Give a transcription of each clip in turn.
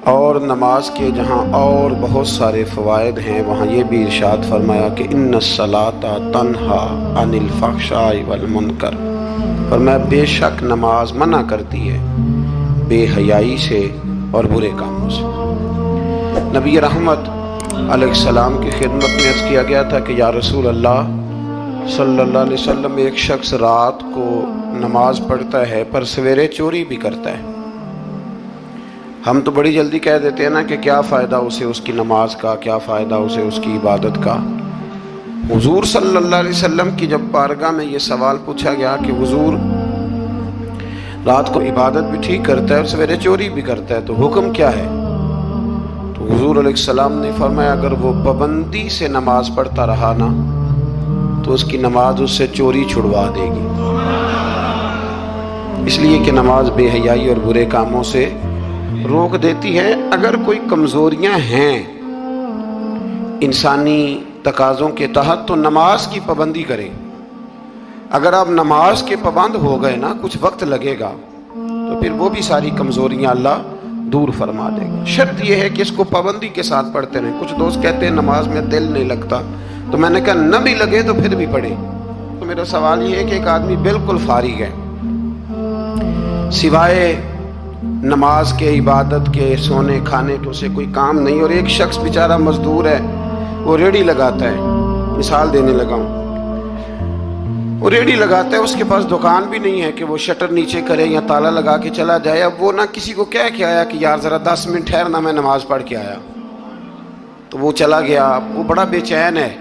اور نماز کے جہاں اور بہت سارے فوائد ہیں وہاں یہ بھی ارشاد فرمایا کہ ان الصلاۃ تنہا عن الفحشاء والمنکر، فرمایا بے شک نماز منع کرتی ہے بے حیائی سے اور برے کاموں سے۔ نبی رحمت علیہ السلام کی خدمت میں عرض کیا گیا تھا کہ یا رسول اللہ صلی اللہ علیہ وسلم، ایک شخص رات کو نماز پڑھتا ہے پر سویرے چوری بھی کرتا ہے۔ ہم تو بڑی جلدی کہہ دیتے ہیں نا کہ کیا فائدہ اسے اس کی نماز کا، کیا فائدہ اسے اس کی عبادت کا۔ حضور صلی اللہ علیہ وسلم کی جب بارگاہ میں یہ سوال پوچھا گیا کہ حضور رات کو عبادت بھی ٹھیک کرتا ہے اور سویرے چوری بھی کرتا ہے، تو حکم کیا ہے؟ تو حضور علیہ السلام نے فرمایا اگر وہ پابندی سے نماز پڑھتا رہا نا تو اس کی نماز اس سے چوری چھڑوا دے گی، اس لیے کہ نماز بے حیائی اور برے کاموں سے روک دیتی ہے۔ اگر کوئی کمزوریاں ہیں انسانی تقاضوں کے تحت تو نماز کی پابندی کرے۔ اگر آپ نماز کے پابند ہو گئے نا، کچھ وقت لگے گا تو پھر وہ بھی ساری کمزوریاں اللہ دور فرما دے گا۔ شرط یہ ہے کہ اس کو پابندی کے ساتھ پڑھتے رہیں۔ کچھ دوست کہتے ہیں نماز میں دل نہیں لگتا، تو میں نے کہا نہ بھی لگے تو پھر بھی پڑھیں۔ تو میرا سوال یہ ہے کہ ایک آدمی بالکل فارغ ہے، سوائے نماز کے، عبادت کے، سونے کھانے کے اسے کوئی کام نہیں، اور ایک شخص بیچارہ مزدور ہے، وہ ریڑھی لگاتا ہے، مثال دینے لگا ہوں، وہ ریڑھی لگاتا ہے، اس کے پاس دکان بھی نہیں ہے کہ وہ شٹر نیچے کرے یا تالا لگا کے چلا جائے۔ اب وہ نہ کسی کو کہہ کے آیا کہ یار ذرا 10 منٹ ٹھہرنا، میں نماز پڑھ کے آیا، تو وہ چلا گیا۔ وہ بڑا بے چین ہے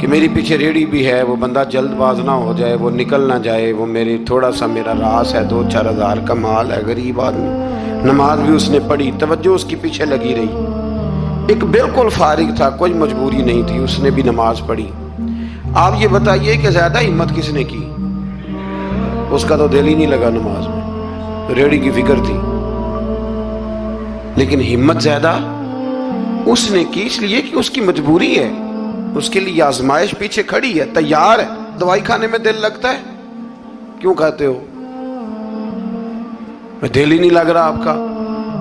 کہ میری پیچھے ریڑھی بھی ہے، وہ بندہ جلد باز نہ ہو جائے، وہ نکل نہ جائے، وہ میری تھوڑا سا میرا راس ہے، 2-4 ہزار کا مال ہے، غریب آدمی۔ نماز بھی اس نے پڑھی، توجہ اس کی پیچھے لگی رہی۔ ایک بالکل فارغ تھا، کوئی مجبوری نہیں تھی، اس نے بھی نماز پڑھی۔ آپ یہ بتائیے کہ زیادہ ہمت کس نے کی؟ اس کا تو دل ہی نہیں لگا نماز میں، ریڑھی کی فکر تھی، لیکن ہمت زیادہ اس نے کی، اس لیے کہ اس کی مجبوری ہے، اس کے لیے آزمائش پیچھے کھڑی ہے، تیار ہے۔ دوائی کھانے میں دل لگتا ہے؟ کیوں کہتے ہو دل ہی نہیں لگ رہا آپ کا؟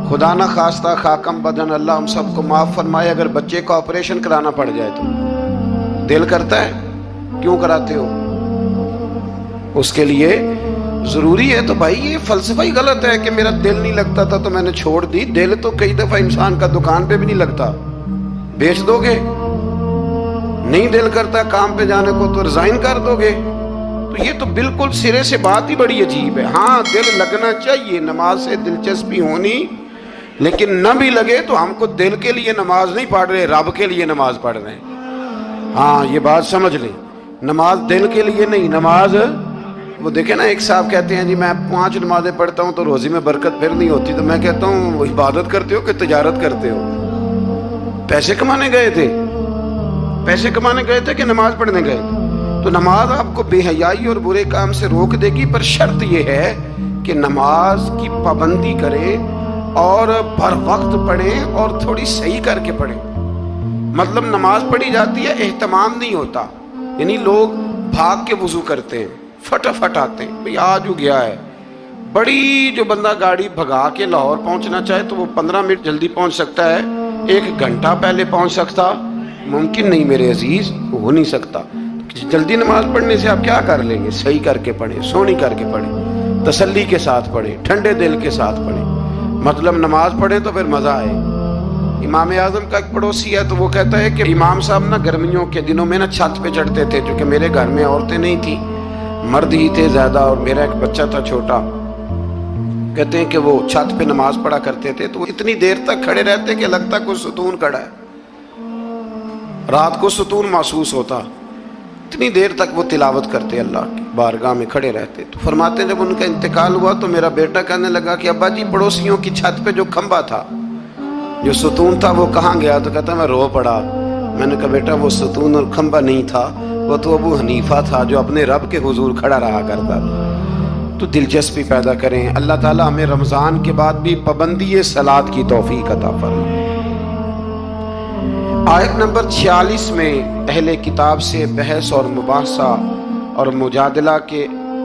خدا نہ خواستہ خاکم بدن، اللہ ہم سب کو معاف فرمائے، اگر بچے کو آپریشن کرانا پڑ جائے تو دل کرتا ہے؟ کیوں کراتے ہو؟ اس کے لیے ضروری ہے۔ تو بھائی یہ فلسفہ ہی غلط ہے کہ میرا دل نہیں لگتا تھا تو میں نے چھوڑ دی۔ دل تو کئی دفعہ انسان کا دکان پہ بھی نہیں لگتا، بیچ دو گے؟ نہیں دل کرتا کام پہ جانے کو تو ریزائن کر دو گے؟ تو یہ تو بالکل سرے سے بات ہی بڑی عجیب ہے۔ ہاں دل لگنا چاہیے، نماز سے دلچسپی ہونی، لیکن نہ بھی لگے تو ہم کو دل کے لیے نماز نہیں پڑھ رہے، رب کے لیے نماز پڑھ رہے ہیں۔ ہاں یہ بات سمجھ لیں، نماز دل کے لیے نہیں، نماز وہ دیکھیں نا، ایک صاحب کہتے ہیں جی میں 5 نمازیں پڑھتا ہوں تو روزی میں برکت پھر نہیں ہوتی، تو میں کہتا ہوں وہ عبادت کرتے ہو کہ تجارت کرتے ہو؟ پیسے کمانے گئے تھے؟ پیسے کمانے گئے تھے کہ نماز پڑھنے گئے تھے؟ تو نماز آپ کو بے حیائی اور برے کام سے روک دے گی، پر شرط یہ ہے کہ نماز کی پابندی کریں اور بر وقت پڑھیں اور تھوڑی صحیح کر کے پڑھیں۔ مطلب نماز پڑھی جاتی ہے، اہتمام نہیں ہوتا، یعنی لوگ بھاگ کے وضو کرتے ہیں، فٹافٹ آتے ہیں، بھئی آج ہو گیا ہے۔ بڑی جو بندہ گاڑی بھگا کے لاہور پہنچنا چاہے تو وہ 15 منٹ جلدی پہنچ سکتا ہے، 1 گھنٹہ پہلے پہنچ سکتا ممکن نہیں میرے عزیز، ہو نہیں سکتا۔ جلدی نماز پڑھنے سے آپ کیا کر لیں گے؟ صحیح کر کے پڑھیں، سونی کر کے پڑھیں، تسلی کے ساتھ پڑھیں، ٹھنڈے دل کے ساتھ پڑھیں۔ مطلب نماز پڑھیں تو پھر مزہ آئے۔ امام اعظم کا ایک پڑوسی ہے تو وہ کہتا ہے کہ امام صاحب نا گرمیوں کے دنوں میں نا چھت پہ چڑھتے تھے، کیونکہ میرے گھر میں عورتیں نہیں تھیں، مرد ہی تھے زیادہ، اور میرا ایک بچہ تھا چھوٹا۔ کہتے ہیں کہ وہ چھت پہ نماز پڑھا کرتے تھے تو وہ اتنی دیر تک کھڑے رہتے کہ لگتا کوئی ستون کھڑا ہے، رات کو ستون محسوس ہوتا، اتنی دیر تک وہ تلاوت کرتے، اللہ کی بارگاہ میں کھڑے رہتے۔ تو فرماتے ہیں جب ان کا انتقال ہوا تو میرا بیٹا کہنے لگا کہ ابا جی پڑوسیوں کی چھت پہ جو کھمبا تھا، جو ستون تھا، وہ کہاں گیا؟ تو کہتا میں رو پڑا۔ میں نے کہا بیٹا وہ ستون اور کھمبا نہیں تھا، وہ تو ابو حنیفہ تھا جو اپنے رب کے حضور کھڑا رہا کرتا تھا۔ تو دلچسپی پیدا کریں۔ اللہ تعالیٰ ہمیں رمضان کے بعد بھی پابندی صلاۃ کی توفیق عطا فرمائے۔ آیت نمبر 46 میں اہل کتاب سے بحث اور مباحثہ اور مجادلہ کے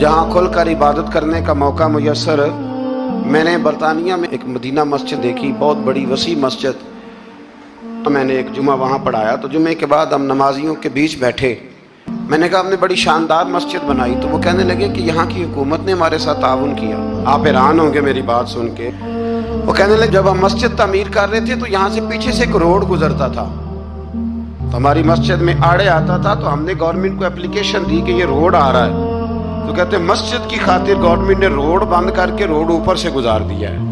جہاں کھل کر عبادت کرنے کا موقع میسر. میں نے برطانیہ میں ایک مدینہ مسجد دیکھی, بہت بڑی وسیع مسجد. میں نے ایک جمعہ وہاں پڑھایا, تو جمعے کے بعد ہم نمازیوں کے بیچ بیٹھے. میں نے کہا ہم نے بڑی شاندار مسجد بنائی. تو وہ کہنے لگے کہ یہاں کی حکومت نے ہمارے ساتھ تعاون کیا. آپ حیران ہوں گے میری بات سن کے. وہ کہنے لگے جب ہم مسجد تعمیر کر رہے تھے تو یہاں سے پیچھے سے ایک روڈ گزرتا تھا, تو ہماری مسجد میں آڑے آتا تھا, تو ہم نے گورنمنٹ کو اپلیکیشن دی کہ یہ روڈ آ رہا ہے. تو کہتے ہیں مسجد کی خاطر گورنمنٹ نے روڈ بند کر کے روڈ اوپر سے گزار دیا ہے.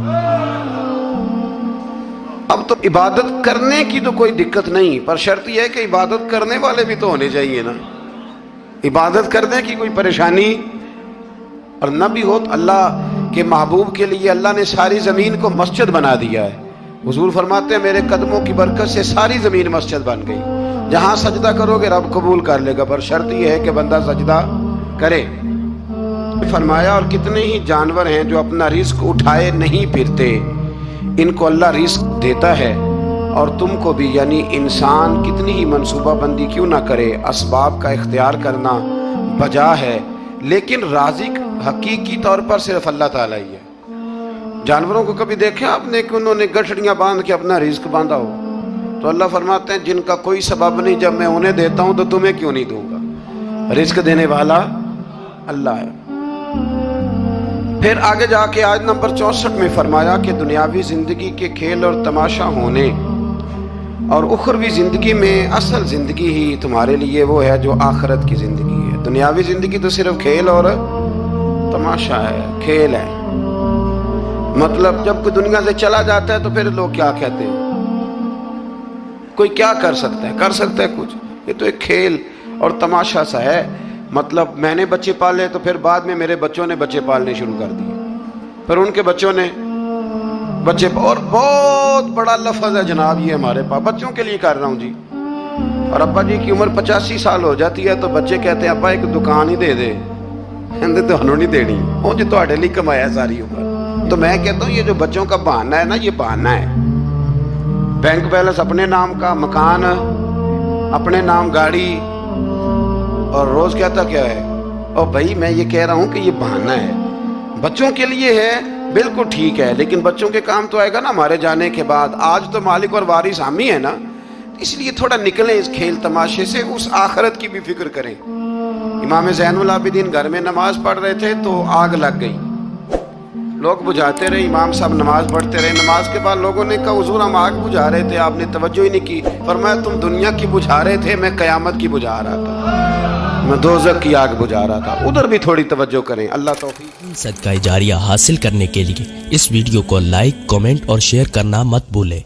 اب تو عبادت کرنے کی تو کوئی دقت نہیں, پر شرط یہ ہے کہ عبادت کرنے والے بھی تو ہونے چاہیے نا. عبادت کرنے کی کوئی پریشانی اور نہ بھی ہو. تو اللہ کے محبوب کے لیے اللہ نے ساری زمین کو مسجد بنا دیا ہے. حضور فرماتے ہیں میرے قدموں کی برکت سے ساری زمین مسجد بن گئی. جہاں سجدہ کرو گے رب قبول کر لے گا, پر شرط یہ ہے کہ بندہ سجدہ کرے. فرمایا اور کتنے ہی جانور ہیں جو اپنا رزق اٹھائے نہیں پھرتے, ان کو اللہ رزق دیتا ہے. اور تم کو بھی, یعنی انسان کتنی ہی منصوبہ بندی کیوں نہ کرے, اسباب کا اختیار کرنا بجا ہے, لیکن رازق حقیقی طور پر صرف اللہ تعالیٰ ہی ہے. جانوروں کو کبھی دیکھیں آپ نے کہ انہوں نے گٹھڑیاں باندھ کے اپنا رزق باندھا ہو؟ تو اللہ فرماتے ہیں جن کا کوئی سبب نہیں, جب میں انہیں دیتا ہوں تو تمہیں کیوں نہیں دوں گا. رزق دینے والا اللہ ہے. پھر آگے جا کے آیت نمبر 64 میں فرمایا کہ دنیاوی زندگی کے کھیل اور تماشا ہونے اور اخروی زندگی میں اصل زندگی ہی تمہارے لیے وہ ہے جو آخرت کی زندگی ہے. دنیاوی زندگی تو صرف کھیل اور تماشا ہے, کھیل ہے. مطلب جب کوئی دنیا سے چلا جاتا ہے تو پھر لوگ کیا کہتے ہیں, کوئی کیا کر سکتا ہے کچھ. یہ تو ایک کھیل اور تماشا سا ہے. مطلب میں نے بچے پالے تو پھر بعد میں میرے بچوں نے بچے پالنے شروع کر دیے, پھر ان کے بچوں نے بچے, اور بہت بڑا لفظ ہے جناب یہ ہمارے پاس, بچوں کے لیے کر رہا ہوں جی. اور ابا جی کی عمر 85 سال ہو جاتی ہے تو بچے کہتے ہیں ابا ایک دکان ہی دے دے. کہتے تو ہنوں نہیں دینی, وہ جو تہاڈے لیے کمایا ساری عمر. تو میں کہتا ہوں یہ جو بچوں کا بہانہ ہے نا, یہ بہانہ ہے. بینک بیلنس اپنے نام کا, مکان اپنے نام, گاڑی, اور روز کہتا کیا ہے, اور بھائی میں یہ کہہ رہا ہوں کہ یہ بہانہ ہے. بچوں کے لیے ہے بالکل ٹھیک ہے, لیکن بچوں کے کام تو آئے گا نا ہمارے جانے کے بعد. آج تو مالک اور وارث ہم ہی ہے نا, اس لیے تھوڑا نکلیں اس کھیل تماشے سے, اس آخرت کی بھی فکر کریں. امام زین العابدین گھر میں نماز پڑھ رہے تھے تو آگ لگ گئی. لوگ بجھاتے رہے, امام صاحب نماز پڑھتے رہے. نماز کے بعد لوگوں نے کہا حضور ہم آگ بجھا رہے تھے, آپ نے توجہ ہی نہیں کی. فرمایا تم دنیا کی بجھا رہے تھے, میں قیامت کی بجھا رہا تھا, میں دوزخ کی آگ بجھا رہا تھا. ادھر بھی تھوڑی توجہ کریں. اللہ توفیق. صدقہ جاریہ حاصل کرنے کے لیے اس ویڈیو کو لائک, کمنٹ اور شیئر کرنا مت بھولیں.